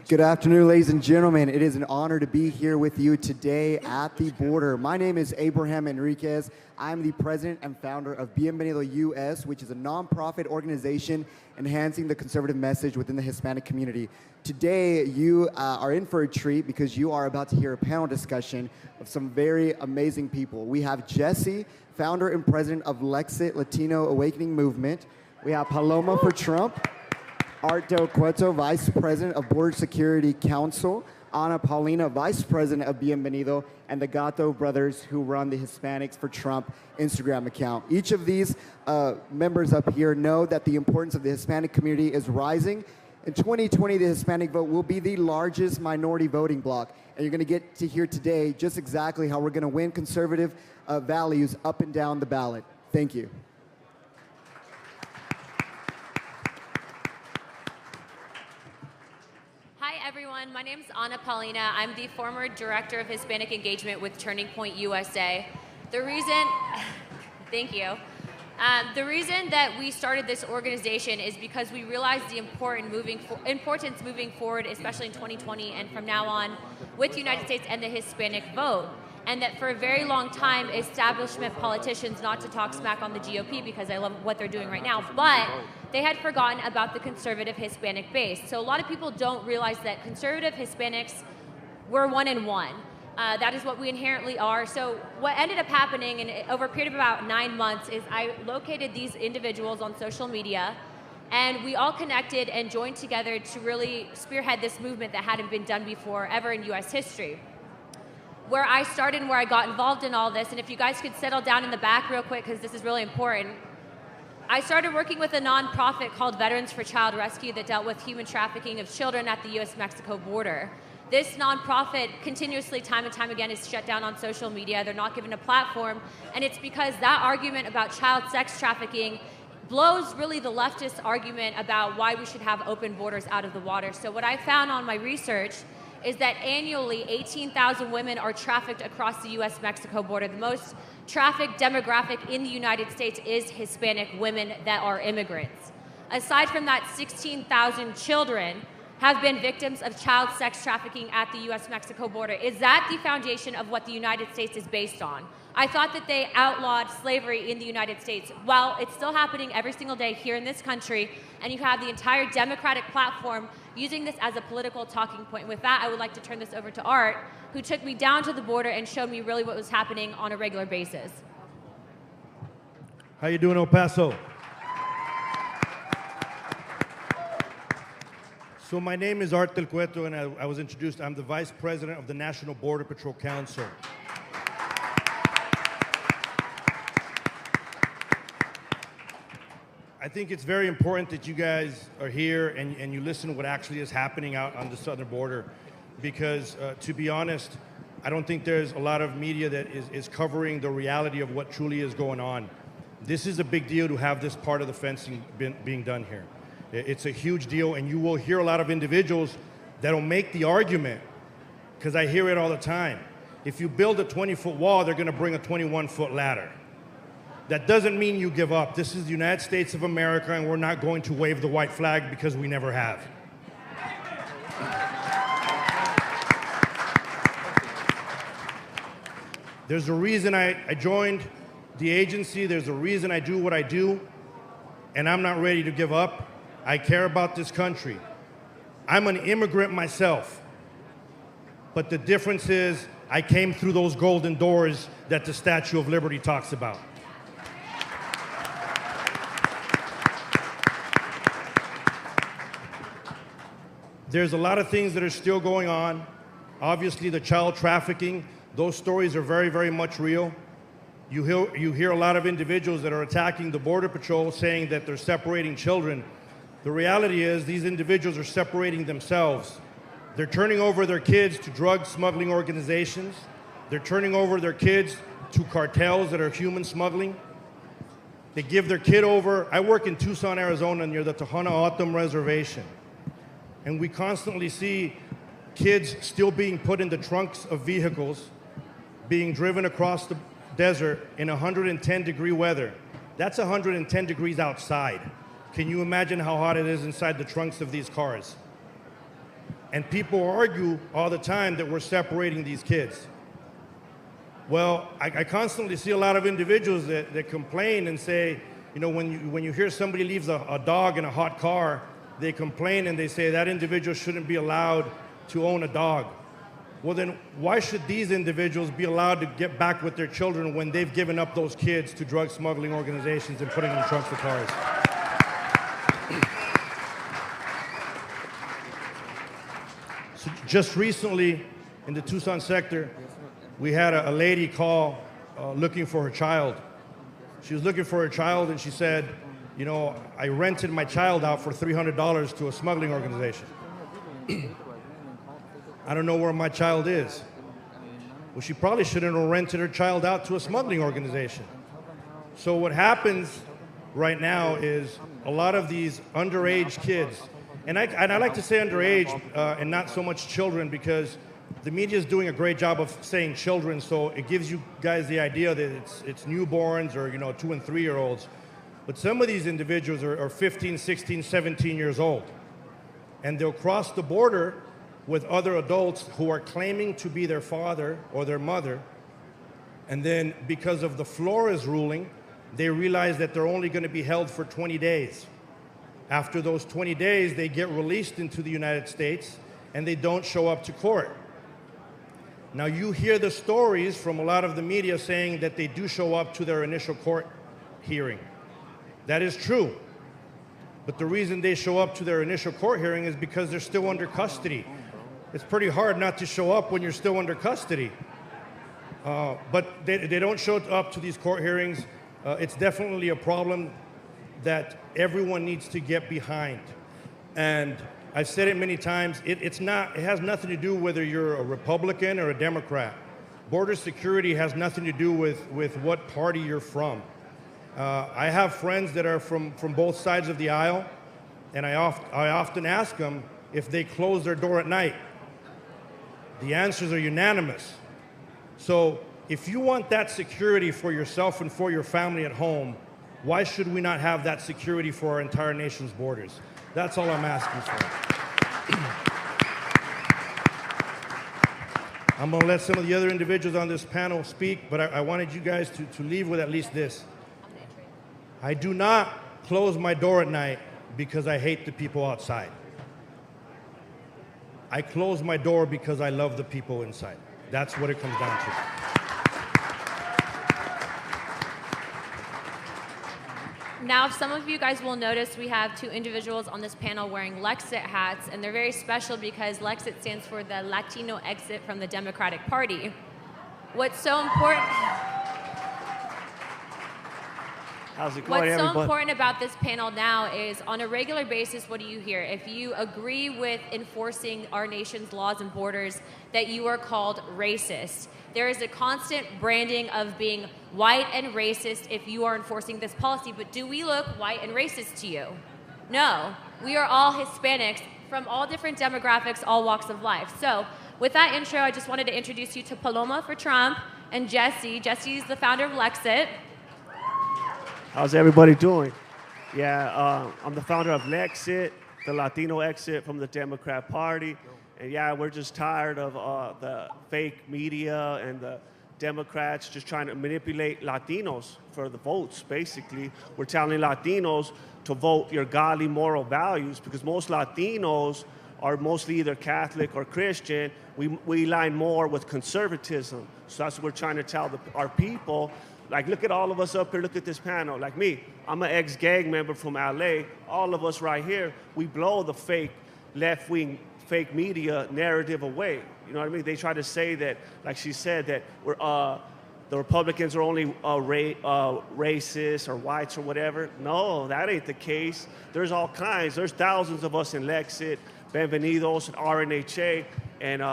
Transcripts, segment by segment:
Good afternoon, ladies and gentlemen. It is an honor to be here with you today at the border. My name is Abraham Enriquez. I'm the president and founder of Bienvenido US, which is a nonprofit organization enhancing the conservative message within the Hispanic community. Today, you are in for a treat because you are about to hear a panel discussion of some very amazing people. We have Jesse, founder and president of Lexit Latino Awakening Movement. We have Paloma for Trump, Art Del Cueto, Vice President of Border Security Council, Ana Paulina, Vice President of Bienvenido, and the Gato brothers who run the Hispanics for Trump Instagram account. Each of these members up here know that the importance of the Hispanic community is rising. In 2020, the Hispanic vote will be the largest minority voting bloc, and you're going to get to hear today just exactly how we're going to win conservative values up and down the ballot. Thank you. Hi everyone, my name is Ana Paulina. I'm the former Director of Hispanic Engagement with Turning Point USA. The reason, thank you. The reason that we started this organization is because we realized the importance moving forward, especially in 2020 and from now on, with the United States and the Hispanic vote. And that for a very long time, establishment politicians, not to talk smack on the GOP because I love what they're doing right now, but they had forgotten about the conservative Hispanic base. So a lot of people don't realize that conservative Hispanics, we're one in one. That is what we inherently are. So what ended up happening over a period of about 9 months is I located these individuals on social media, and we all connected and joined together to really spearhead this movement that hadn't been done before ever in US history. Where I started and where I got involved in all this, and if you guys could settle down in the back real quick because this is really important. I started working with a nonprofit called Veterans for Child Rescue that dealt with human trafficking of children at the US-Mexico border. This nonprofit continuously, time and time again, is shut down on social media. They're not given a platform, and it's because that argument about child sex trafficking blows really the leftist argument about why we should have open borders out of the water. So what I found on my research is that annually 18,000 women are trafficked across the US-Mexico border. The most trafficked demographic in the United States is Hispanic women that are immigrants. Aside from that, 16,000 children have been victims of child sex trafficking at the US-Mexico border. Is that the foundation of what the United States is based on? I thought that they outlawed slavery in the United States. Well, it's still happening every single day here in this country, and you have the entire Democratic platform using this as a political talking point. With that, I would like to turn this over to Art, who took me down to the border and showed me really what was happening on a regular basis. How you doing, El Paso? So my name is Art Del Cueto, and I was introduced. I'm the Vice President of the National Border Patrol Council. I think it's very important that you guys are here and you listen to what actually is happening out on the southern border, because to be honest, I don't think there's a lot of media that is covering the reality of what truly is going on. This is a big deal to have this part of the fencing being done here. It's a huge deal, and you will hear a lot of individuals that'll make the argument, because I hear it all the time. If you build a 20-foot wall, they're going to bring a 21-foot ladder. That doesn't mean you give up. This is the United States of America, and we're not going to wave the white flag because we never have. There's a reason I joined the agency. There's a reason I do what I do, and I'm not ready to give up. I care about this country. I'm an immigrant myself, but the difference is I came through those golden doors that the Statue of Liberty talks about. There's a lot of things that are still going on. Obviously, the child trafficking, those stories are very, very much real. You hear a lot of individuals that are attacking the Border Patrol saying that they're separating children. The reality is these individuals are separating themselves. They're turning over their kids to drug smuggling organizations. They're turning over their kids to cartels that are human smuggling. They give their kid over. I work in Tucson, Arizona, near the Tohono O'odham Reservation. And we constantly see kids still being put in the trunks of vehicles, being driven across the desert in 110-degree weather. That's 110 degrees outside. Can you imagine how hot it is inside the trunks of these cars? And people argue all the time that we're separating these kids. Well, I constantly see a lot of individuals that complain and say, you know, when you hear somebody leaves a dog in a hot car, they complain and they say that individual shouldn't be allowed to own a dog. Well, then why should these individuals be allowed to get back with their children when they've given up those kids to drug smuggling organizations and putting them in trunks of cars? So just recently in the Tucson sector, we had a lady call looking for her child. She was looking for her child and she said, you know, I rented my child out for $300 to a smuggling organization. I don't know where my child is. Well, she probably shouldn't have rented her child out to a smuggling organization. So what happens right now is a lot of these underage kids, and I like to say underage and not so much children, because the media is doing a great job of saying children, so it gives you guys the idea that it's newborns or, you know, 2 and 3 year olds. But some of these individuals are 15, 16, 17 years old. And they'll cross the border with other adults who are claiming to be their father or their mother. And then because of the Flores ruling, they realize that they're only going to be held for 20 days. After those 20 days, they get released into the United States and they don't show up to court. Now you hear the stories from a lot of the media saying that they do show up to their initial court hearing. That is true. But the reason they show up to their initial court hearing is because they're still under custody. It's pretty hard not to show up when you're still under custody. But they don't show up to these court hearings. It's definitely a problem that everyone needs to get behind. And I've said it many times, it has nothing to do whether you're a Republican or a Democrat. Border security has nothing to do with what party you're from. I have friends that are from both sides of the aisle, and I often ask them if they close their door at night. The answers are unanimous. So if you want that security for yourself and for your family at home, why should we not have that security for our entire nation's borders? That's all I'm asking for. I'm going to let some of the other individuals on this panel speak, but I wanted you guys to leave with at least this. I do not close my door at night because I hate the people outside. I close my door because I love the people inside. That's what it comes down to. Now, some of you guys will notice we have 2 individuals on this panel wearing Lexit hats, and they're very special because Lexit stands for the Latino exit from the Democratic Party. What's so important... How's it going, What's so important about this panel now is, on a regular basis, what do you hear? If you agree with enforcing our nation's laws and borders, that you are called racist. There is a constant branding of being white and racist if you are enforcing this policy, but do we look white and racist to you? No. We are all Hispanics from all different demographics, all walks of life. So with that intro, I just wanted to introduce you to Paloma for Trump and Jesse. Jesse's the founder of Lexit. How's everybody doing? Yeah, I'm the founder of Lexit, the Latino exit from the Democrat Party. And yeah, we're just tired of the fake media and the Democrats just trying to manipulate Latinos for the votes, basically. We're telling Latinos to vote your godly moral values because most Latinos are mostly either Catholic or Christian. We align more with conservatism. So that's what we're trying to tell our people. Like, look at all of us up here, look at this panel. Like me, I'm an ex-gang member from LA. All of us right here, we blow the fake left-wing, fake media narrative away. You know what I mean? They try to say that, like she said, that the Republicans are only racist or whites or whatever. No, that ain't the case. There's all kinds. There's thousands of us in Lexit, Bienvenidos, and RNHA, and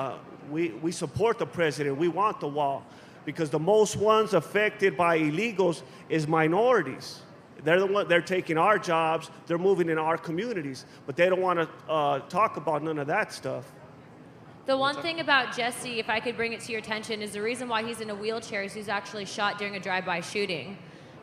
we support the president. We want the wall. Because the most ones affected by illegals is minorities. They're taking our jobs, they're moving in our communities, but they don't want to talk about none of that stuff. The one thing about Jesse, if I could bring it to your attention, is the reason why he's in a wheelchair is he's actually shot during a drive-by shooting.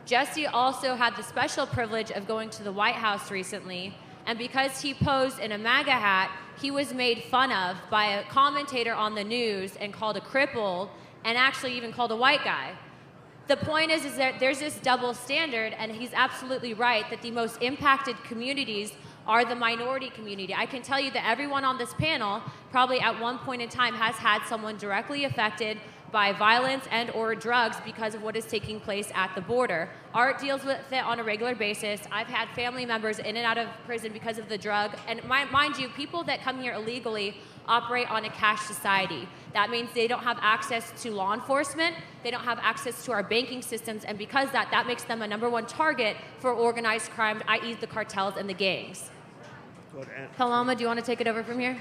Jesse also had the special privilege of going to the White House recently And because he posed in a MAGA hat, he was made fun of by a commentator on the news and called a cripple and actually even called a white guy. The point is that there's this double standard, and he's absolutely right that the most impacted communities are the minority community. I can tell you that everyone on this panel probably at one point in time has had someone directly affected by violence and or drugs because of what is taking place at the border. Art deals with it on a regular basis. I've had family members in and out of prison because of the drug. And mind you, people that come here illegally operate on a cash society. That means they don't have access to law enforcement, they don't have access to our banking systems, and because that makes them a #1 target for organized crime, i.e. the cartels and the gangs. Paloma, do you want to take it over from here?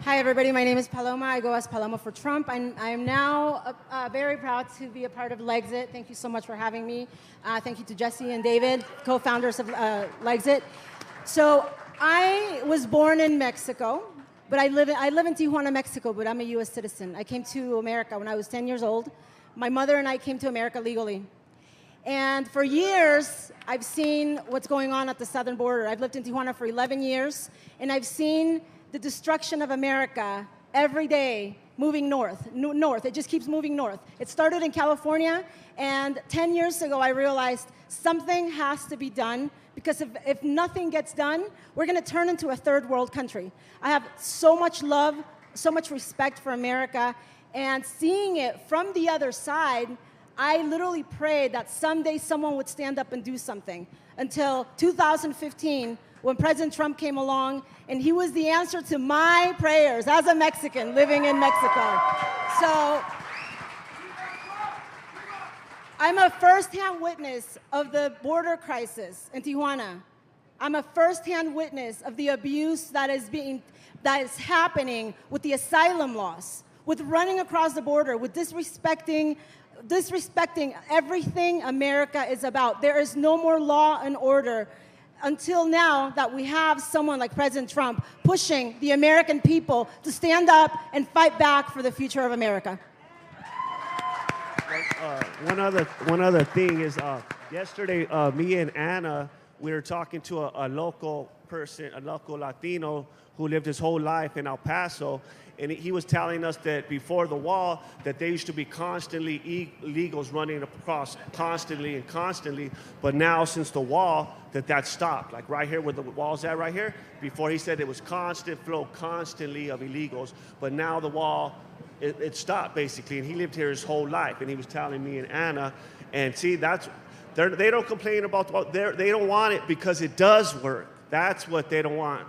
Hi, everybody. My name is Paloma. I go as Paloma for Trump. I am now very proud to be a part of Legsit. Thank you so much for having me. Thank you to Jesse and David, co-founders of Legsit. So I was born in Mexico, but I live in Tijuana, Mexico, but I'm a U.S. citizen. I came to America when I was 10 years old. My mother and I came to America legally. And for years, I've seen what's going on at the southern border. I've lived in Tijuana for 11 years, and I've seen the destruction of America every day moving north. It just keeps moving north. It started in California, and 10 years ago, I realized something has to be done, because if nothing gets done, we're going to turn into a third world country. I have so much love, so much respect for America, and seeing it from the other side, I literally prayed that someday someone would stand up and do something. Until 2015, when President Trump came along, and he was the answer to my prayers as a Mexican living in Mexico. So I'm a firsthand witness of the border crisis in Tijuana. I'm a firsthand witness of the abuse that is happening with the asylum laws, with running across the border, with disrespecting everything America is about. There is no more law and order until now that we have someone like President Trump pushing the American people to stand up and fight back for the future of America. One other thing is, yesterday, me and Anna, we were talking to a local person, a local Latino who lived his whole life in El Paso, and he was telling us that before the wall, that there used to be constantly illegals running across constantly, but now since the wall, that stopped. Like right here where the wall's at right here, before he said it was constant flow, constantly of illegals, but now the wall, it stopped basically, and he lived here his whole life, and he was telling me and Anna, and see, they don't complain about, they don't want it because it does work. That's what they don't want.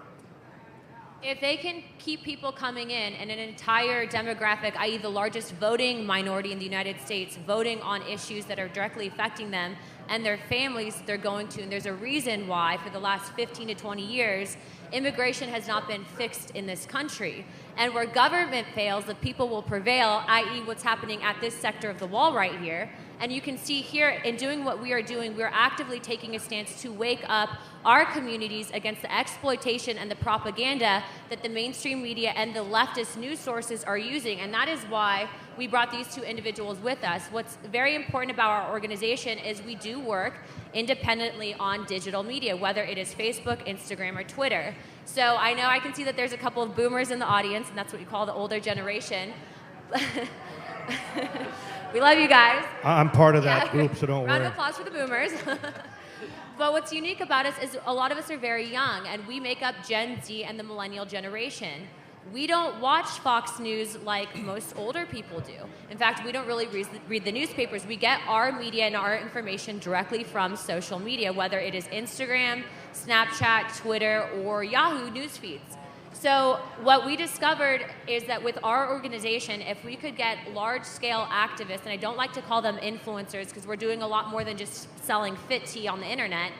If they can keep people coming in and an entire demographic, i.e. the largest voting minority in the United States, voting on issues that are directly affecting them and their families they're going to, and there's a reason why for the last 15 to 20 years, immigration has not been fixed in this country. And where government fails, the people will prevail, i.e. what's happening at this sector of the wall right here. And you can see here, in doing what we are doing, we're actively taking a stance to wake up our communities against the exploitation and the propaganda that the mainstream media and the leftist news sources are using. And that is why we brought these two individuals with us. What's very important about our organization is we do work independently on digital media, whether it is Facebook, Instagram, or Twitter. So I know I can see that there's a couple of boomers in the audience, and that's what we call the older generation. We love you guys. I'm part of that group, so don't worry. Round of applause for the boomers. But what's unique about us is a lot of us are very young, and we make up Gen Z and the millennial generation. We don't watch Fox News like most older people do. In fact, we don't really read the newspapers. We get our media and our information directly from social media, whether it is Instagram, Snapchat, Twitter, or Yahoo news feeds. So what we discovered is that with our organization, if we could get large-scale activists, and I don't like to call them influencers because we're doing a lot more than just selling fit tea on the internet,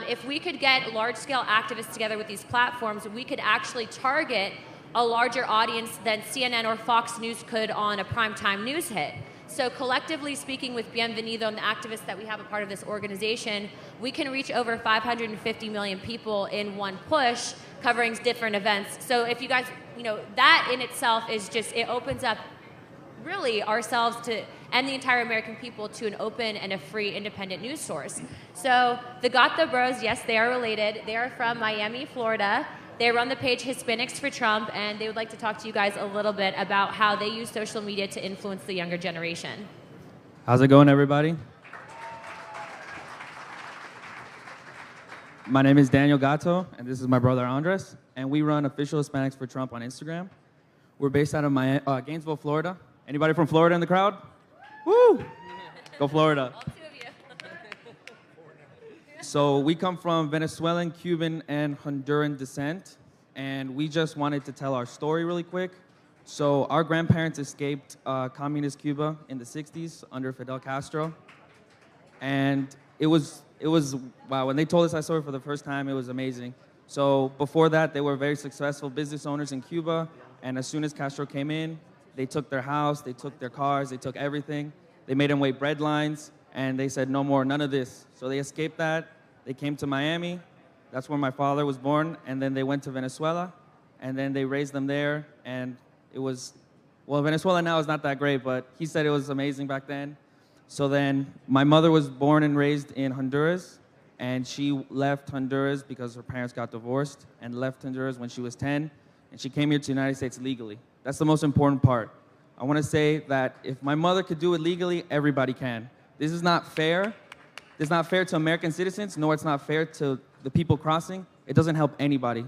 if we could get large-scale activists together with these platforms, we could actually target a larger audience than CNN or Fox News could on a primetime news hit. So collectively speaking with Bienvenido and the activists that we have a part of this organization, we can reach over 550 million people in one push, covering different events. So if you guys, that in itself is just, it opens up really ourselves to and the entire American people to an open and a free independent news source. So the Gata Bros, yes, they are related. They are from Miami, Florida. They run the page Hispanics for Trump, and they would like to talk to you guys a little bit about how they use social media to influence the younger generation. How's it going, everybody? My name is Daniel Gatto, and this is my brother Andres, and we run Official Hispanics for Trump on Instagram. We're based out of Gainesville, Florida. Anybody from Florida in the crowd? Woo! Go Florida. All two of you. So we come from Venezuelan, Cuban, and Honduran descent, and we just wanted to tell our story really quick. So our grandparents escaped communist Cuba in the 60s under Fidel Castro, and it was wow, when they told us that story for the first time, it was amazing. So before that, they were very successful business owners in Cuba, and as soon as Castro came in, they took their house, they took their cars, they took everything. They made them wait bread lines, and they said, no more, none of this. So they escaped that. They came to Miami. That's where my father was born, and then they went to Venezuela, and then they raised them there, and it was, well, Venezuela now is not that great, but he said it was amazing back then. So then my mother was born and raised in Honduras, and she left Honduras because her parents got divorced and left Honduras when she was 10, and she came here to the United States legally. That's the most important part. I want to say that if my mother could do it legally, everybody can. This is not fair. This is not fair to American citizens, nor it's not fair to the people crossing. It doesn't help anybody.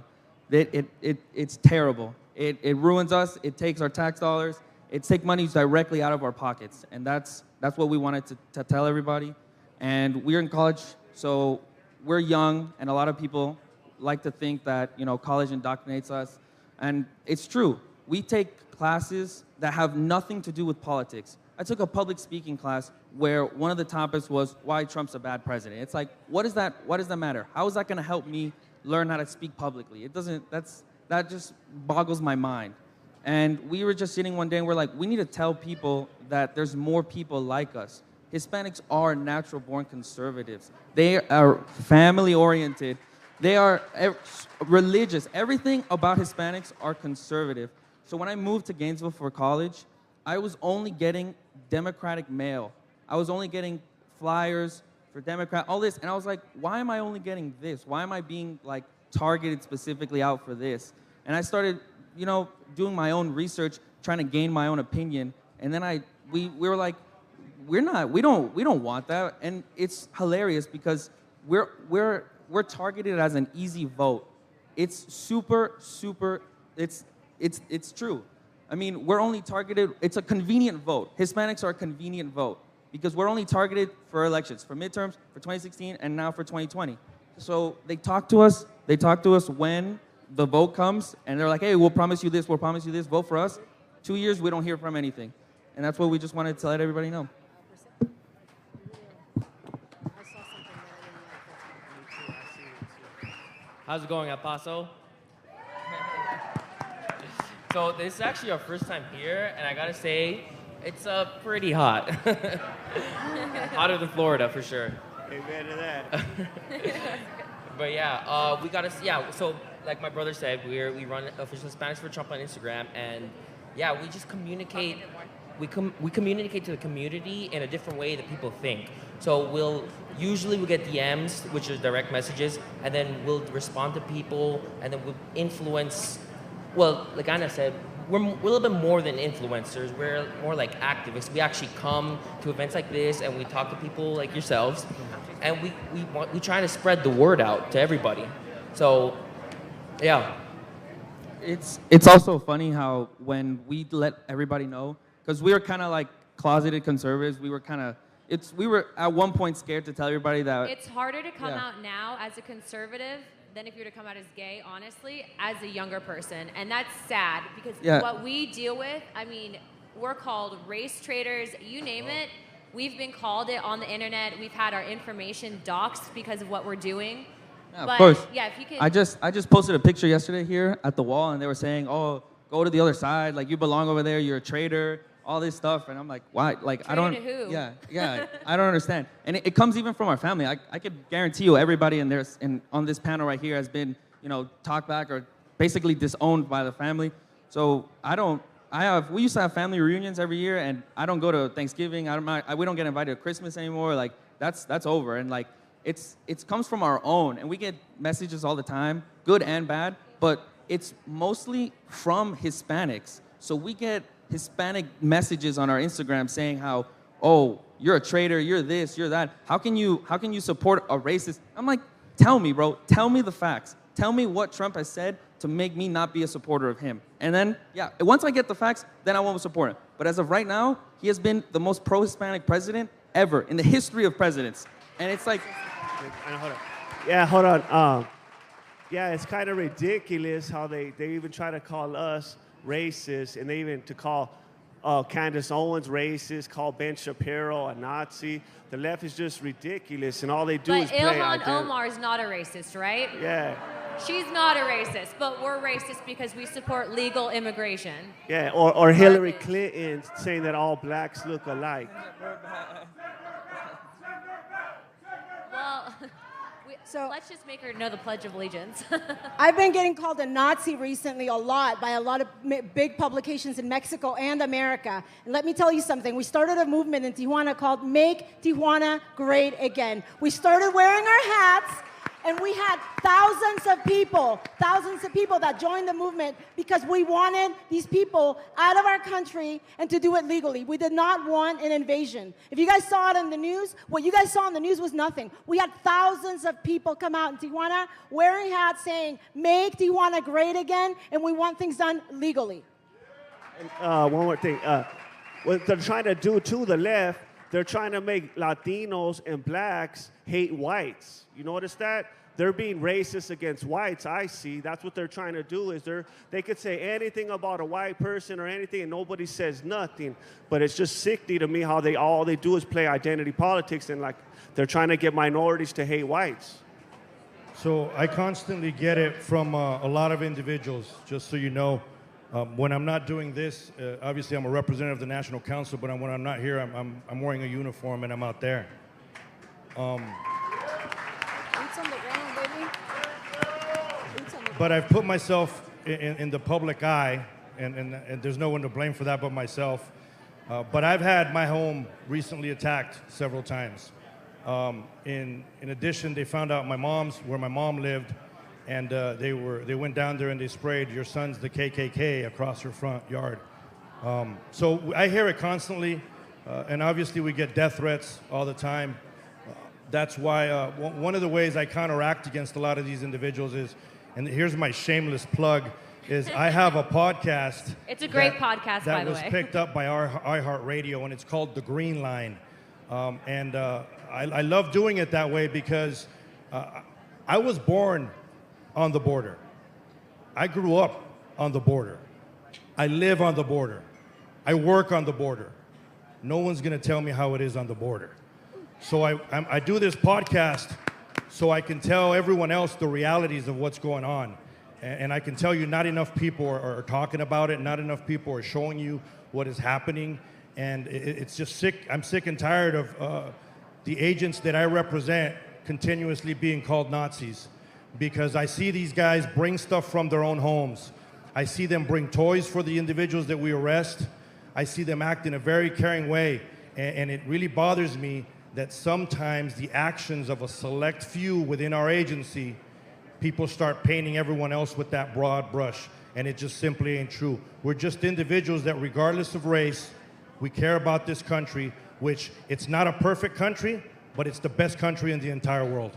It's terrible. It ruins us. It takes our tax dollars. It takes money directly out of our pockets, and that's what we wanted to tell everybody. And we're in college, so we're young, and a lot of people like to think that, you know, college indoctrinates us, and it's true. We take classes that have nothing to do with politics. I took a public speaking class where one of the topics was why Trump's a bad president. It's like, what does that matter? How is that going to help me learn how to speak publicly? It doesn't. That just boggles my mind. And we were just sitting one day and we're like, we need to tell people that there's more people like us. Hispanics are natural-born conservatives. They are family-oriented. They are religious. Everything about Hispanics are conservative. So when I moved to Gainesville for college, I was only getting Democratic mail. I was only getting flyers for Democrat, all this. And I was like, why am I only getting this? Why am I being like targeted specifically out for this? And I started, you know, doing my own research, trying to gain my own opinion. And then we were like, we don't want that. And it's hilarious because we're targeted as an easy vote. It's super, it's true. I mean, we're only targeted, it's a convenient vote. Hispanics are a convenient vote because we're only targeted for elections, for midterms, for 2016, and now for 2020. So they talk to us when the vote comes, and they're like, hey, we'll promise you this, vote for us. 2 years, we don't hear from anything. And that's what we just wanted to let everybody know. How's it going, El Paso? So this is actually our first time here, and I gotta say, it's pretty hot. Hotter than Florida, for sure. Amen to that. But so like my brother said, we run Official Hispanics for Trump on Instagram, and yeah, we just communicate. We communicate to the community in a different way that people think. So we'll get DMs, which are direct messages, and then we'll respond to people, and then we'll influence. Well, like Anna said, we're a little bit more than influencers. We're more like activists. We actually come to events like this, and we talk to people like yourselves, and we try to spread the word out to everybody. So, yeah. It's also funny how when we let everybody know, because we were kind of like closeted conservatives, we were at one point scared to tell everybody that It's harder to come out now as a conservative than if you were to come out as gay, honestly, as a younger person. And that's sad because what we deal with, I mean, we're called race traitors, you name it. We've been called it on the internet. We've had our information doxxed because of what we're doing. Yeah, but, of course. Yeah, if you could. I just posted a picture yesterday here at the wall, and they were saying, "Oh, go to the other side. Like you belong over there. You're a traitor." All this stuff, and I'm like, why? Like Traitor I don't. To who? Yeah. I don't understand. And it comes even from our family. I could guarantee you, everybody on this panel right here has been, talked back or basically disowned by the family. So I don't we used to have family reunions every year, and I don't go to Thanksgiving. We don't get invited to Christmas anymore. Like that's over, and like it comes from our own, and we get messages all the time, good and bad, but it's mostly from Hispanics. So we get Hispanic messages on our Instagram saying how, oh, you're a traitor, you're this, you're that. How can you support a racist? I'm like, tell me, bro. Tell me the facts. Tell me what Trump has said to make me not be a supporter of him. And then, yeah, once I get the facts, then I won't support him. But as of right now, he has been the most pro-Hispanic president ever in the history of presidents. And it's like... Hold on. Yeah, hold on. Yeah, it's kind of ridiculous how they even try to call us racist, and they even to call Candace Owens racist, call Ben Shapiro a Nazi. The left is just ridiculous, and all they do is play Ilhan Omar is not a racist, right? Yeah. She's not a racist, but we're racist because we support legal immigration. Yeah, or Hillary Clinton saying that all blacks look alike. Well, let's just make her know the Pledge of Allegiance. I've been getting called a Nazi recently a lot by a lot of big publications in Mexico and America. And let me tell you something. We started a movement in Tijuana called Make Tijuana Great Again. We started wearing our hats, and we had thousands of people that joined the movement because we wanted these people out of our country and to do it legally. We did not want an invasion. If you guys saw it in the news, what you guys saw in the news was nothing. We had thousands of people come out in Tijuana wearing hats saying, make Tijuana great again, and we want things done legally. One more thing. What they're trying to do to the left, they're trying to make Latinos and blacks hate whites. You notice that? They're being racist against whites, I see. That's what they're trying to do, is they could say anything about a white person or anything and nobody says nothing. But it's just sickly to me how all they do is play identity politics, and like they're trying to get minorities to hate whites. So I constantly get it from a lot of individuals, just so you know. When I'm not doing this, obviously I'm a representative of the National Council, but when I'm not here, I'm wearing a uniform and I'm out there. But I've put myself in the public eye, and there's no one to blame for that but myself. But I've had my home recently attacked several times. In addition, they found out where my mom lived, and they went down there and they sprayed "Your son's the KKK" across her front yard. So I hear it constantly, and obviously we get death threats all the time. That's why one of the ways I counteract against a lot of these individuals is, and here's my shameless plug, is I have a podcast. It's a great podcast, by the way. That was picked up by our iHeartRadio, and it's called The Green Line. I love doing it that way because I was born on the border. I grew up on the border. I live on the border. I work on the border. No one's going to tell me how it is on the border. So I do this podcast so I can tell everyone else the realities of what's going on. And I can tell you not enough people are talking about it, not enough people are showing you what is happening. And it's just sick. I'm sick and tired of the agents that I represent continuously being called Nazis, because I see these guys bring stuff from their own homes. I see them bring toys for the individuals that we arrest. I see them act in a very caring way. And it really bothers me that sometimes the actions of a select few within our agency, people start painting everyone else with that broad brush, and it just simply ain't true. We're just individuals that, regardless of race, we care about this country, which it's not a perfect country, but it's the best country in the entire world.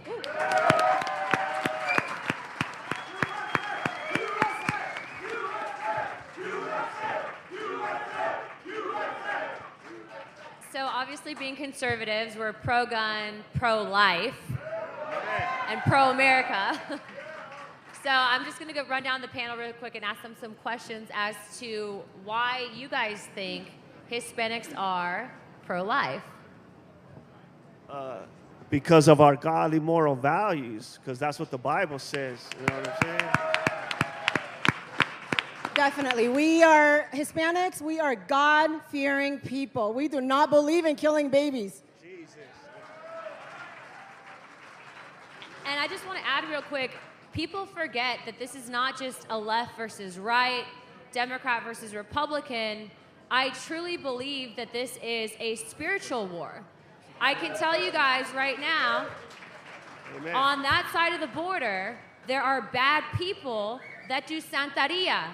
So obviously, being conservatives, we're pro-gun, pro-life, and pro-America. So I'm just going to run down the panel real quick and ask them some questions as to why you guys think Hispanics are pro-life. Because of our godly moral values, because that's what the Bible says. You know what I'm saying? Definitely. We are Hispanics. We are God-fearing people. We do not believe in killing babies. Jesus. And I just want to add real quick, people forget that this is not just a left versus right. Democrat versus Republican, I truly believe that this is a spiritual war. I can tell you guys right now, Amen. on that side of the border, there are bad people that do Santeria.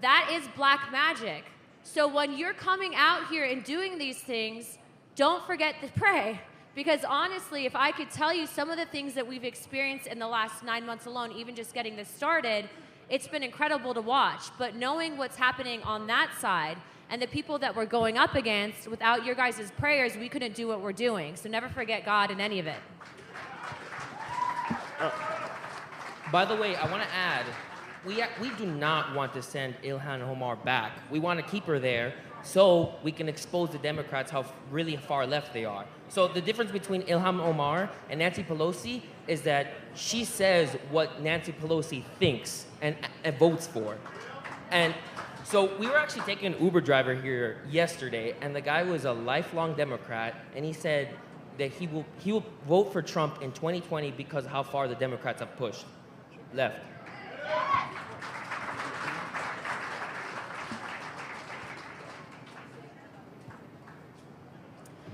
That is black magic. So when you're coming out here and doing these things, don't forget to pray. Because honestly, if I could tell you some of the things that we've experienced in the last 9 months alone, even just getting this started, it's been incredible to watch. But knowing what's happening on that side and the people that we're going up against, without your guys' prayers, we couldn't do what we're doing. So never forget God in any of it. By the way, I want to add, we do not want to send Ilhan Omar back. We want to keep her there so we can expose the Democrats how really far left they are. So the difference between Ilhan Omar and Nancy Pelosi is that she says what Nancy Pelosi thinks and votes for. And so we were actually taking an Uber driver here yesterday, and the guy was a lifelong Democrat, and he said that he will vote for Trump in 2020 because of how far the Democrats have pushed left.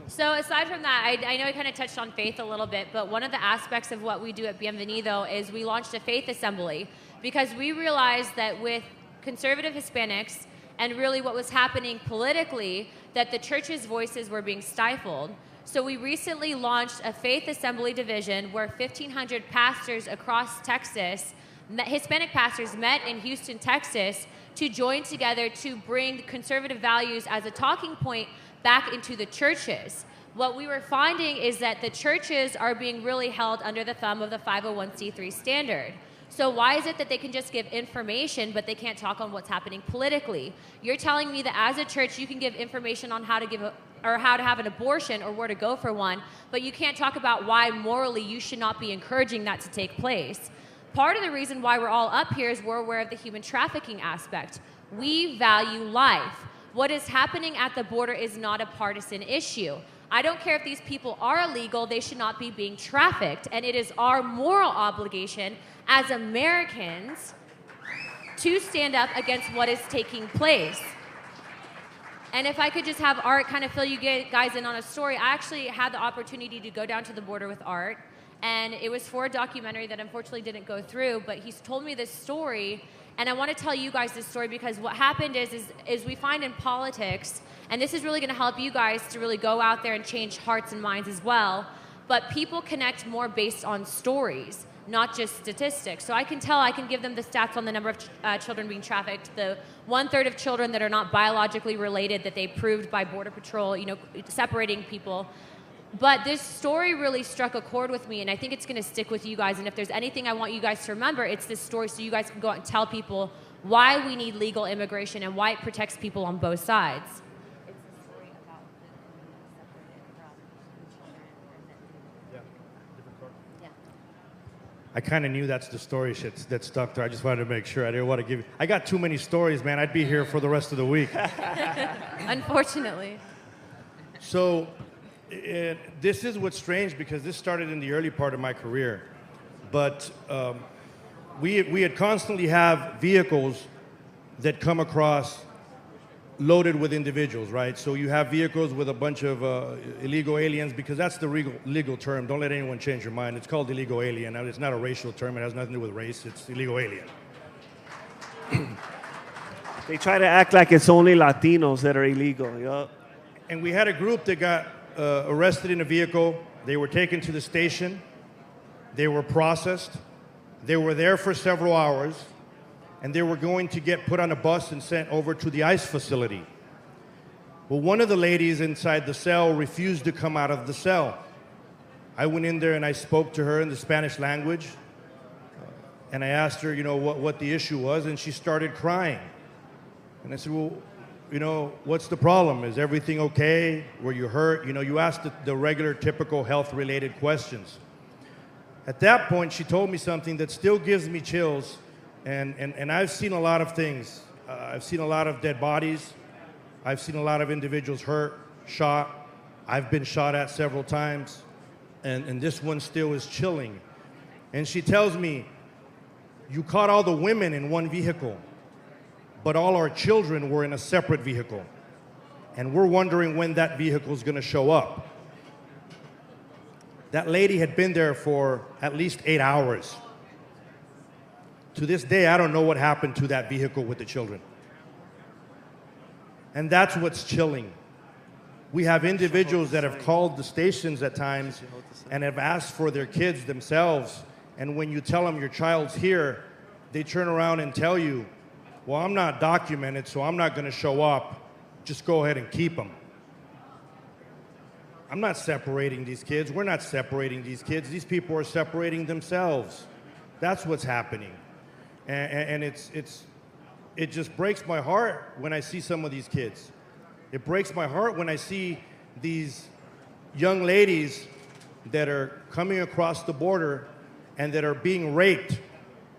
So aside from that, I know I kind of touched on faith a little bit, but one of the aspects of what we do at Bienvenido is we launched a faith assembly because we realized that with conservative Hispanics and really what was happening politically, that the church's voices were being stifled. So we recently launched a faith assembly division where 1,500 pastors across Texas, Hispanic pastors, met in Houston, Texas, to join together to bring conservative values as a talking point back into the churches. What we were finding is that the churches are being really held under the thumb of the 501c3 standard. So why is it that they can just give information, but they can't talk on what's happening politically? You're telling me that as a church, you can give information on how to give or how to have an abortion or where to go for one, but you can't talk about why morally you should not be encouraging that to take place. Part of the reason why we're all up here is we're aware of the human trafficking aspect. We value life. What is happening at the border is not a partisan issue. I don't care if these people are illegal, they should not be being trafficked. And it is our moral obligation as Americans to stand up against what is taking place. And if I could just have Art kind of fill you guys in on a story, I actually had the opportunity to go down to the border with Art. And it was for a documentary that unfortunately didn't go through, but he's told me this story. And I want to tell you guys this story because what happened is we find in politics, and this is really going to help you guys to really go out there and change hearts and minds as well, but people connect more based on stories, not just statistics. So I can give them the stats on the number of children being trafficked, the 1/3 of children that are not biologically related that they proved by Border Patrol, separating people. But this story really struck a chord with me, and I think it's going to stick with you guys. And if there's anything I want you guys to remember, it's this story so you guys can go out and tell people why we need legal immigration and why it protects people on both sides. It's a story about the women separated from children and then I kind of knew that's the story that stuck there. I just wanted to make sure. I didn't want to give you. I got too many stories, man. I'd be here for the rest of the week. Unfortunately. So this is what's strange because this started in the early part of my career. But we had constantly have vehicles that come across loaded with individuals, right? So you have vehicles with a bunch of illegal aliens, because that's the legal term. Don't let anyone change your mind. It's called illegal alien. Now, it's not a racial term. It has nothing to do with race. It's illegal alien. They try to act like it's only Latinos that are illegal. Yup. And we had a group that got arrested in a vehicle. They were taken to the station. They were processed. They were there for several hours. And they were going to get put on a bus and sent over to the ICE facility. Well, one of the ladies inside the cell refused to come out of the cell. I went in there and I spoke to her in the Spanish language. And I asked her, what the issue was, and she started crying. And I said, well, what's the problem? Is everything okay? Were you hurt? You asked the regular, typical health-related questions. At that point, she told me something that still gives me chills. And I've seen a lot of things. I've seen a lot of dead bodies. I've seen a lot of individuals hurt, shot. I've been shot at several times. And this one still is chilling. And she tells me, you caught all the women in one vehicle, but all our children were in a separate vehicle. And we're wondering when that vehicle is going to show up. That lady had been there for at least 8 hours. To this day, I don't know what happened to that vehicle with the children. And that's what's chilling. We have individuals that have called the stations at times and have asked for their kids themselves. And when you tell them your child's here, they turn around and tell you, well, I'm not documented, so I'm not going to show up. Just go ahead and keep them. I'm not separating these kids. We're not separating these kids. These people are separating themselves. That's what's happening. And it just breaks my heart when I see some of these kids. It breaks my heart when I see these young ladies that are coming across the border and that are being raped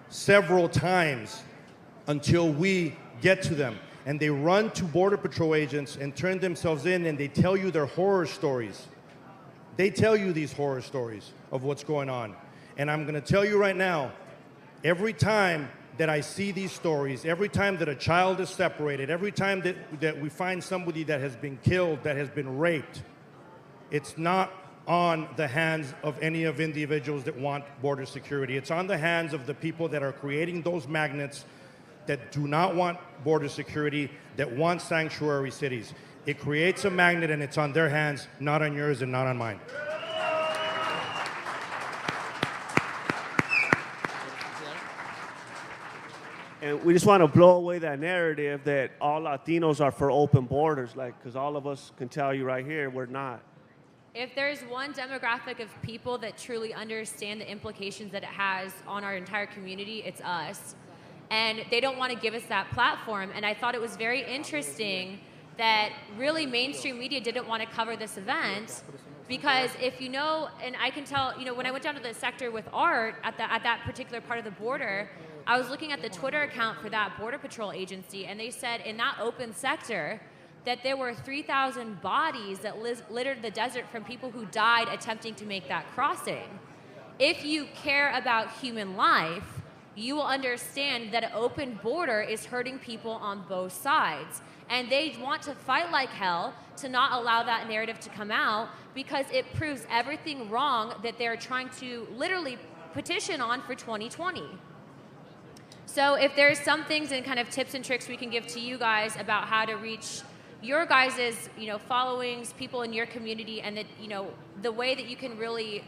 several times until we get to them. And they run to Border Patrol agents and turn themselves in, and they tell you their horror stories. They tell you these horror stories of what's going on. And I'm going to tell you right now, every time that I see these stories, every time that a child is separated, every time that we find somebody that has been killed, that has been raped, it's not on the hands of any of individuals that want border security. It's on the hands of the people that are creating those magnets that do not want border security, that want sanctuary cities. It creates a magnet and it's on their hands, not on yours and not on mine. And we just want to blow away that narrative that all Latinos are for open borders, because all of us can tell you right here, we're not. If there's one demographic of people that truly understand the implications that it has on our entire community, it's us. And they don't want to give us that platform. And I thought it was very interesting that really mainstream media didn't want to cover this event, because if you know, and I can tell, when I went down to the sector with Art at that particular part of the border, I was looking at the Twitter account for that Border Patrol agency, and they said in that open sector that there were 3,000 bodies that littered the desert from people who died attempting to make that crossing. If you care about human life, you will understand that an open border is hurting people on both sides. And they want to fight like hell to not allow that narrative to come out, because it proves everything wrong that they're trying to literally petition on for 2020. So if there's some things and kind of tips and tricks we can give to you guys about how to reach your guys' followings, people in your community, and that the way that you can really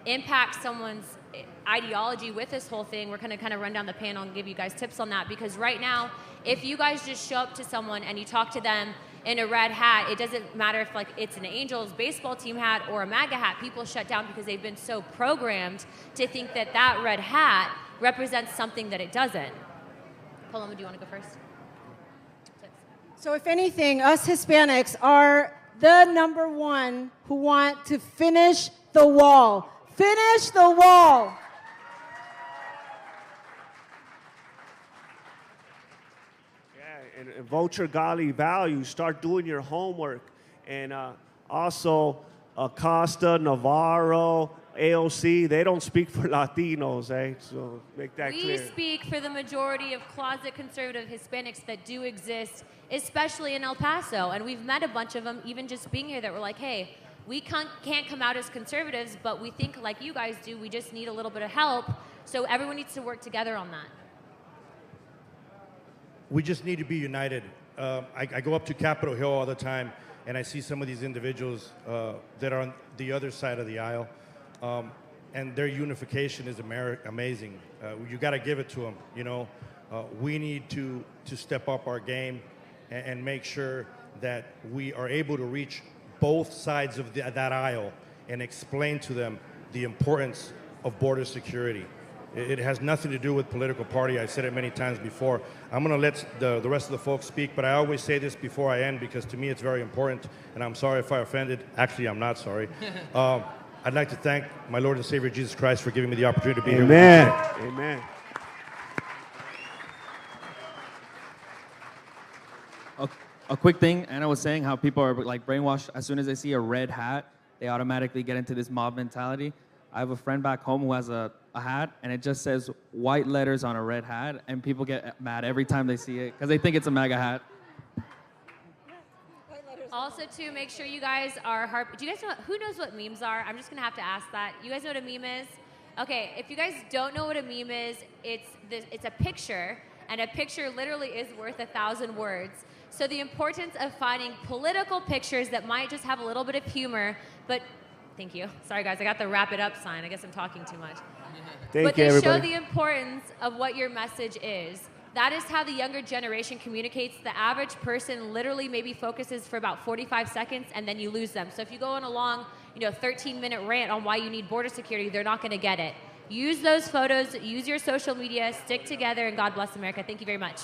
impact someone's ideology with this whole thing, we're going to kind of run down the panel and give you guys tips on that. Because right now, if you guys just show up to someone and you talk to them in a red hat, it doesn't matter if it's an Angels baseball team hat or a MAGA hat, people shut down because they've been so programmed to think that that red hat represents something that it doesn't. Paloma, do you want to go first? Tips. So if anything, us Hispanics are the number one who want to finish the wall. Finish the wall. Yeah, and vote your godly values. Start doing your homework. And also, Acosta, Navarro, AOC, they don't speak for Latinos, eh? So make that clear. We speak for the majority of closet conservative Hispanics that do exist, especially in El Paso. And we've met a bunch of them, even just being here, that were like, hey, we can't come out as conservatives, but we think like you guys do. We just need a little bit of help. So everyone needs to work together on that. We just need to be united. I go up to Capitol Hill all the time, and I see some of these individuals that are on the other side of the aisle, and their unification is amazing. You got to give it to them. We need to step up our game and make sure that we are able to reach both sides of that aisle and explain to them the importance of border security. It has nothing to do with political party. I've said it many times before. I'm going to let the rest of the folks speak, but I always say this before I end because to me it's very important, and I'm sorry if I offended. Actually, I'm not sorry. I'd like to thank my Lord and Savior Jesus Christ for giving me the opportunity to be here. Amen. Amen. A quick thing, Anna was saying how people are brainwashed. As soon as they see a red hat, they automatically get into this mob mentality. I have a friend back home who has a a hat, and it just says white letters on a red hat, and people get mad every time they see it because they think it's a MAGA hat. Also, to make sure you guys are do you guys know who knows what memes are? I'm just gonna have to ask that. You guys know what a meme is? Okay, if you guys don't know what a meme is, it's a picture, and a picture literally is worth 1,000 words. So the importance of finding political pictures that might just have a little bit of humor, but thank you. Sorry guys, I got the wrap it up sign. I guess I'm talking too much. Thank you, everybody. But they show the importance of what your message is. That is how the younger generation communicates. The average person literally maybe focuses for about 45 seconds and then you lose them. So if you go on a long, 13-minute rant on why you need border security, they're not going to get it. Use those photos, use your social media, stick together, and God bless America. Thank you very much.